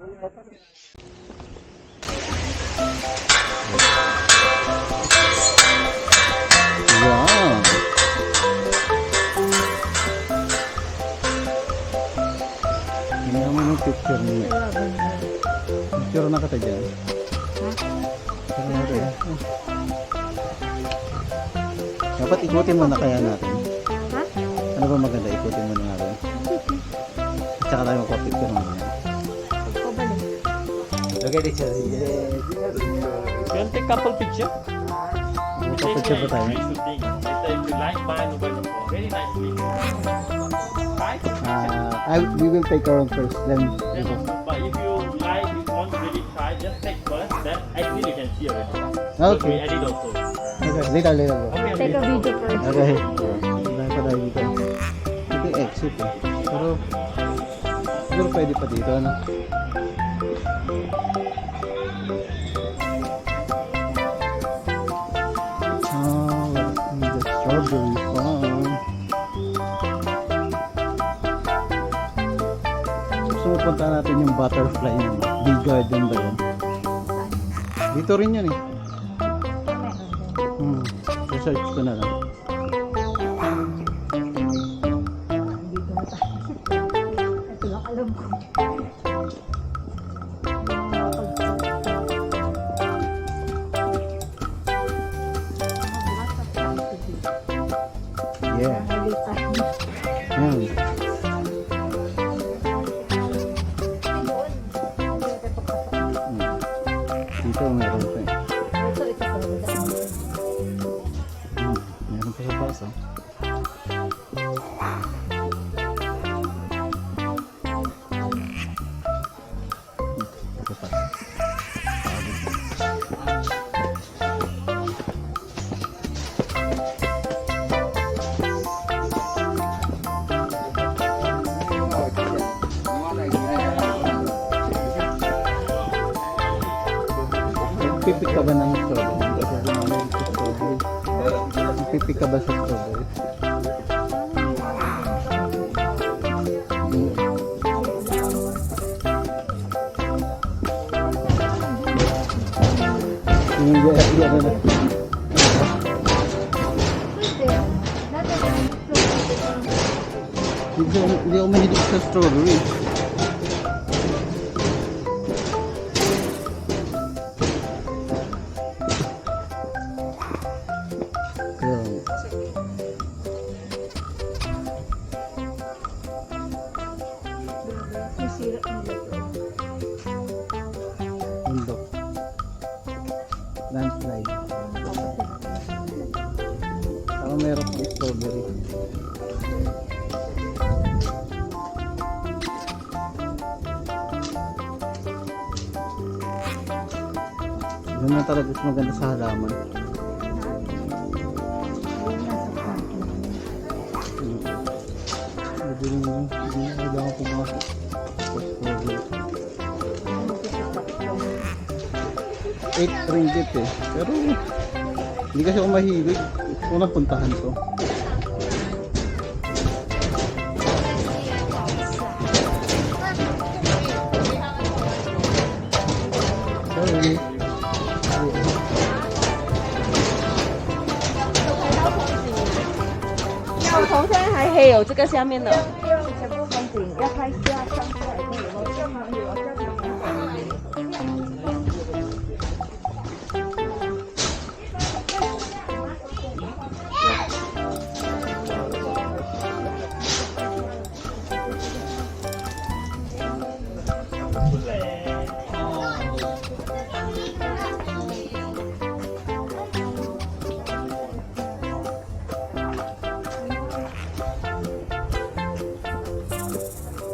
Wow. Ini naman yung picture niya. Picture na kata dyan. Picture na kaya. Dapat ikutin mo na kaya natin. Ha? Ano ba maganda? Ikutin mo na natin. Tsaka tayo magpapicture mo na. Okay, this is Can take couple picture? Magpapicture pa tayo. If you like mine, very nicely. Right? We will take our own first, then But if you like, if you want to really try, just take first. Then actually you can see already. Okay. We edit also. Okay, later bro. Okay. Take a video first. Okay. Dahil pa tayo dito. Ito yung exit eh. Pero, siguro pwede pa dito, ano? The strawberry farm. Gusto mo punta natin yung butterfly yung bee garden ba yun? Dito rin yun eh. Research ko na lang. Ito lang alam ko. Yeah. Yan. Dito meron pa eh. Meron pa sa taas oh. Ito pa. Pipik ka ba ng strawberry? Pipik ka ba sa strawberry? Hindi ako mahilig sa strawberry. Bundok. Landslide. Saka meron pang strawberry. Yun na talaga mas maganda sa halaman. Hindi na kailangan pumasok. ₱8 eh. Pero hindi kasi ako mahilig. Unang puntahan to. Sorry. 我头现在还黑有这个下面的。全部风景要拍下上出来的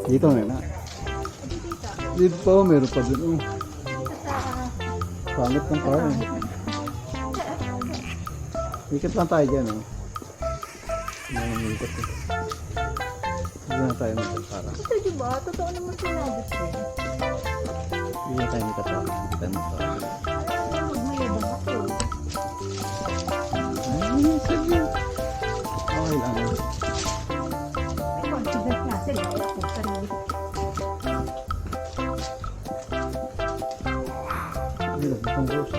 ，Dito na. Dito pa, meron pa dun. Pangit ng car. Ikot lang tayo dyan. Ikot eh. Hindi na tayo magkakara. Ito diba? Totoo naman sinabi ko. Hindi na tayo magkakara. Hindi tayo magkakara. Magmayabang ako. Ay, sige. Okay lang. May confidence nga sila. Ako sarili. Dito, itong rose.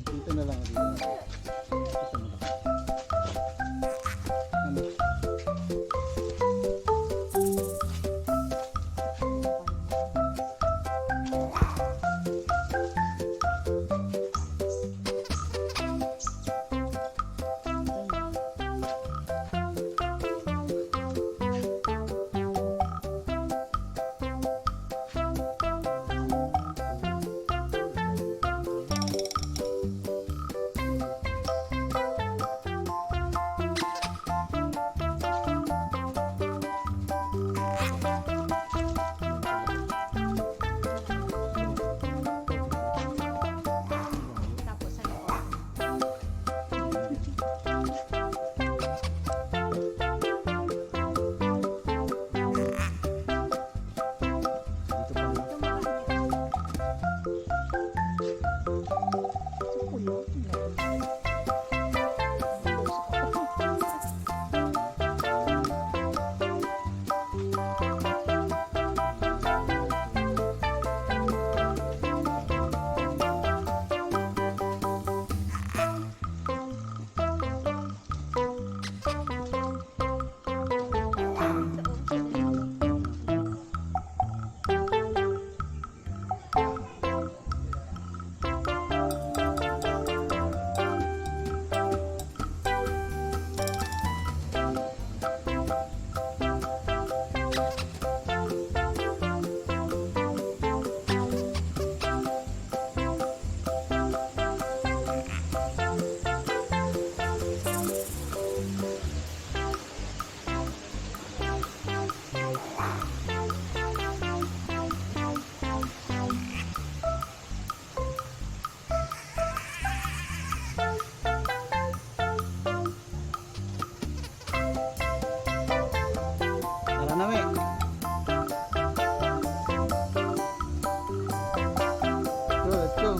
Dito na lang. Dito. Ano? Tara na, we. Go, let's go.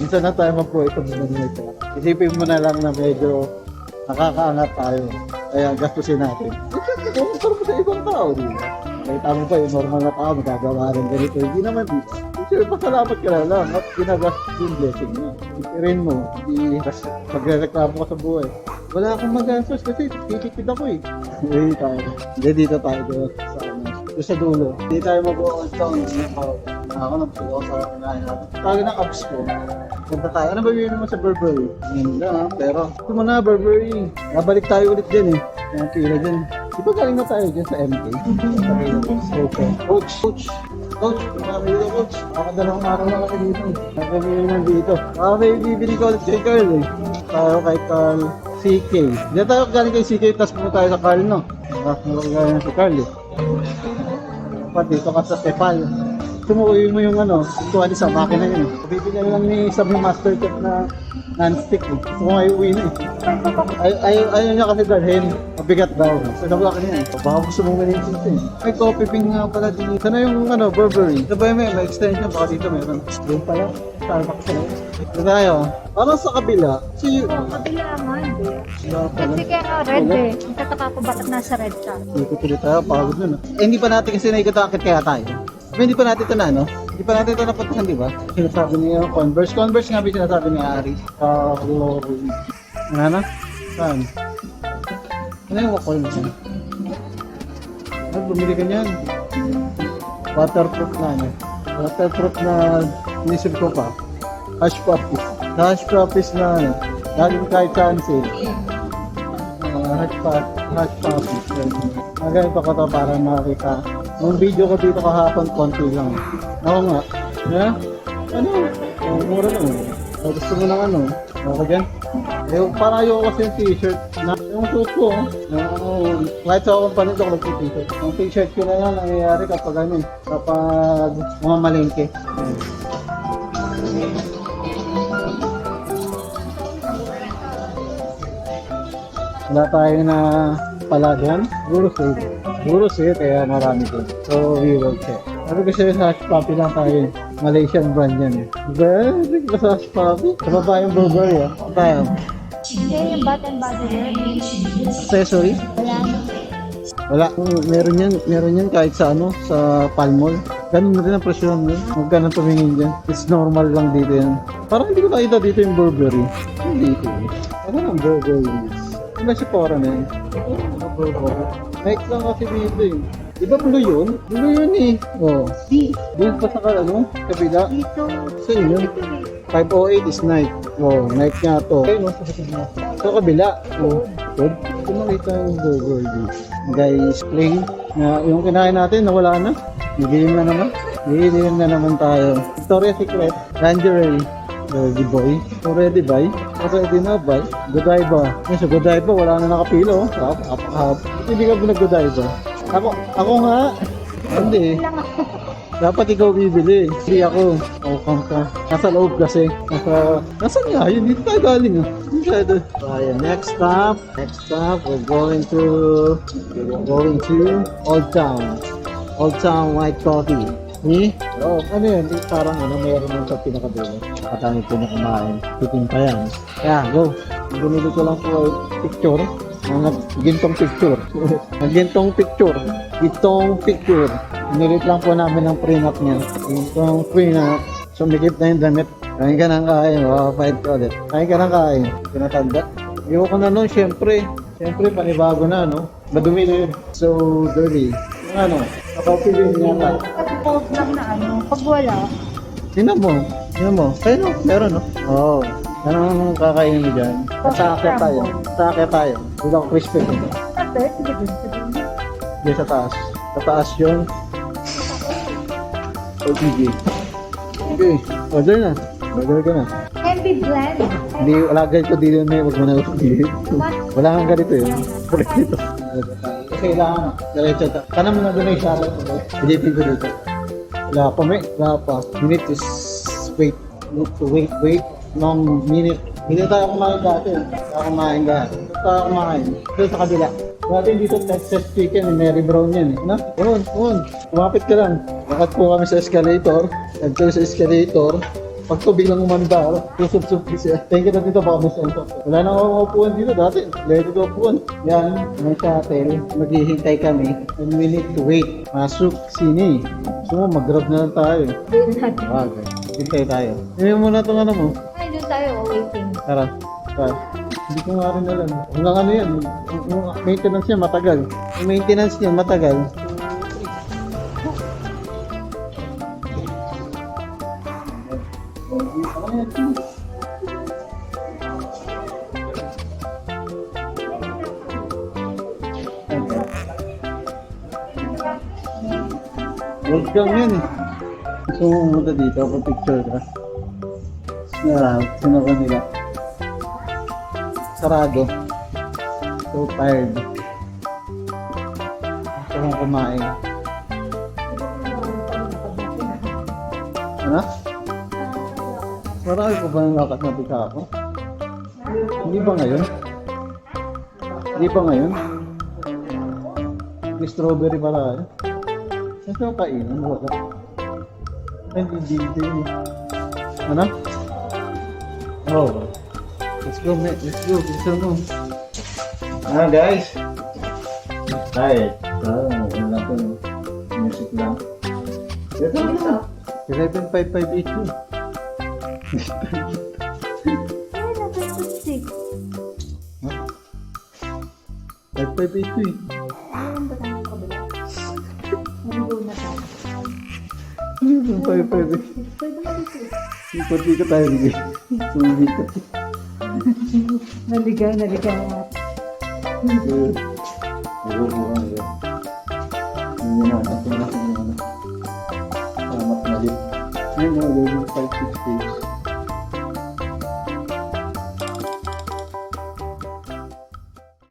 Minsan na tayo mag-pro ito muna nito. Isipin mo na lang na medyo nakakaangat tayo. Kaya gastusin natin. Kung sarap sa ibang tao, di ba? Kaya tama pa yung normal na tao, magagawa rin ganito. Hindi naman, di ba? Sure, pasalamat ka na lang at ginagastos yung blessing niya. Ipirin mo, hindi magre-reklamo ka sa buhay. Wala akong magastos kasi titipid ako eh. Hindi tayo. Hindi dito tayo doon sa doon sa dulo. Hindi tayo mag-uwan sa ako nagsuko sa kinahin natin. Tawag ng apps ko. Punta tayo. Ano ba yun naman sa Burberry? Ngayon lang ha. Pero ito mo na Burberry. Nabalik tayo ulit dyan eh. Yung pila dyan. Di ba galing na tayo dyan sa MK? Coach. Marami dito coach. Nakadalawang araw na kami dito. Nakabili naman dito. May bibili ko ulit kay Carl eh. Tayo kay Carl. CK. Hindi tayo galing kay CK tapos pumunta tayo sa Carl no. Nakagaling si Carl eh. Pati dito ka sa Tepal. Tumukuyin mo yung tuwali sa makina yun. Bibigyan lang ni Sabi Master Chef na non-stick eh. Gusto ko nga iuwi na eh. Ayaw niya kasi dalhin. Mabigat daw. So sabi ko niya eh. Baka gusto mong ganyan eh. May coffee bean nga pala din. Sana yung Burberry. Sabay may extension. Baka dito meron. Doon pala. Starbucks na. Ito tayo. Parang sa kabila. Kabila nga, hindi. Kasi kaya red eh. Ang tataka ko bakit nasa red ka. Ikot ulit tayo. Pagod nun. Hindi pa natin kasi naikot-akit kaya tayo. Hindi pa natin ito na, no? Hindi pa natin ito napuntahan, di ba? Sinasabi niya yung Converse. Converse nga ba yung sinasabi niya, Aris? Glory. Ano na? Saan? Ano yung wakol mo? Ano, bumili ka niyan? Waterproof na niya. Waterproof na nisip ko pa. Hush puppies. Hush puppies na ano. Laging kahit saan sale. Hush puppies. Ganito ko to para makita. Nung video ko dito kahapon, konti lang. Ako nga. Yeah? Ano? Mura lang. Gusto mo ng ano? Ako dyan? Parang ayoko kasi yung t-shirt. Yung suit ko, kahit sa akong panito ko t-shirt. Yung t-shirt ko na lang nangyayari kapag ano, kapag mga malengke. Wala tayo na pala dyan. Siguro safe, kaya marami ko. So, we will check. Sabi ko sa'yo sa Hush Puppy lang tayo. Malaysian brand yan eh. Diba? Hindi ko sa Hush Puppy. Sa baba yung Burberry ah. Tayo. Hindi yung Bath and Body Works. Accessory? Wala. Meron yan kahit sa ano, sa Palmol. Ganun na rin ang presyo nun. Huwag ka nang tumingin dyan. It's normal lang dito yan. Parang hindi ko nakita dito yung Burberry. Hindi dito eh. Ano ang Burberry? Ano si Pora na yan? Burberry. Nike lang kasi dito eh. Di ba blue yun? Blue yun eh. Oh. Doon pa sa ano, kabila. Dito. Saan yun? 508 is Nike. Oh, Nike nga to. Okay, no? Sa kabila. Oh, good. Kung makita yung burger dito. Guys, plain. Na, yung kinain natin, nawala na. Bigilin na naman. Bigilin na naman tayo. Victoria's Secret. Lingerie. Ready boy. Already buy. Already na buy. Godiva. Sa Godiva, wala na nakapilo. Hindi ka ba nag-Godiva? Ako nga. Hindi. Dapat ikaw bibili. Hindi ako. Okang ka. Nasa loob kasi. Nasaan nga? Yun, dito tayo galing ah. Ayan, next stop, we're going to Old Town. Old Town White Coffee. Oh, ano yun? Parang ano, meron yung sa pinakadulo. Katangin ko na kumain. Titing pa yan. Yeah, go. Binili ko lang po picture. Gintong picture. Gintong picture. Nilit lang po namin ang prenup niya. Gintong prenup. Sumikip na yung damit. Kain ka ng kain. Fight ka ulit. Kain ka ng kain. Pinatanda. Ayoko na nun, syempre. Syempre, panibago na, no? Madumi na yun. So, dirty. Yung ano, nakapilin niya ka. Pag lang na ano, pag wala. Tingnan mo. Kaya no, meron, no? Oo. Anong kakainin mo dyan? Sa akin tayo. Dito ako crispy. Kasi, sige din. Hindi sa taas. Sa taas yun. Okay. Order na. Order ka na. Heavy blend. Hindi, wala ganito dito na wag mo na ulit. Wala kang ganito yun. Pwede dito. Kasi kailangan. Diretso ta. Kana mo na doon yung shuttle. Pilipin ko dito. Wala pa may. Wala pa. You need to wait. You need to wait. Long minute. Hindi tayo kumain dati. Tayo kumain. Doon sa kabila. Dati dito Texas chicken, Mary Brown yan eh. Na? Yun. Kumapit ka lang. Lakad po kami sa escalator. Nagtuloy sa escalator. Pag to biglang umanda, susub-sub siya. Thank you na dito, baka may sensor. Wala na akong upuan dito dati. Ready to upuan. Yan, may shuttle. Maghihintay kami. And we need to wait. Masuk sini. So, mag-grab na lang tayo. Okay. Hintay tayo. Hindi muna itong ano mo. Ay, doon tayo, waiting. Tara. Hindi ko nga rin alam. Hanggang ano yan. Yung maintenance niya matagal. Yung maintenance niya matagal. Welcome yun eh. Gusto mo pumunta dito, pag-picture ka. Sino ka nila? Sarado. So tired. Gusto mong kumain. Ano? Marami pa ba ng lakat na pika ako? Hindi ba ngayon? May strawberry pala tayo. Saan saan kainin? Wala. Hindi. Ano? Oh. Let's go. Gusto mo. Guys. Tired. Wala ko. Music lang. Ito na. 115582. Ay, nasa 6. 5582 eh. Ayun ba tayo kabila? Nandun na tayo. Pwede. Pwede mo dito. Ikot-ikot tayo dito. Sumikot. Naligaw. Ewan mo nga yun. Hindi nga, natin natin yung ano. Salamat mali. Ayun nga, level 5, 6 days.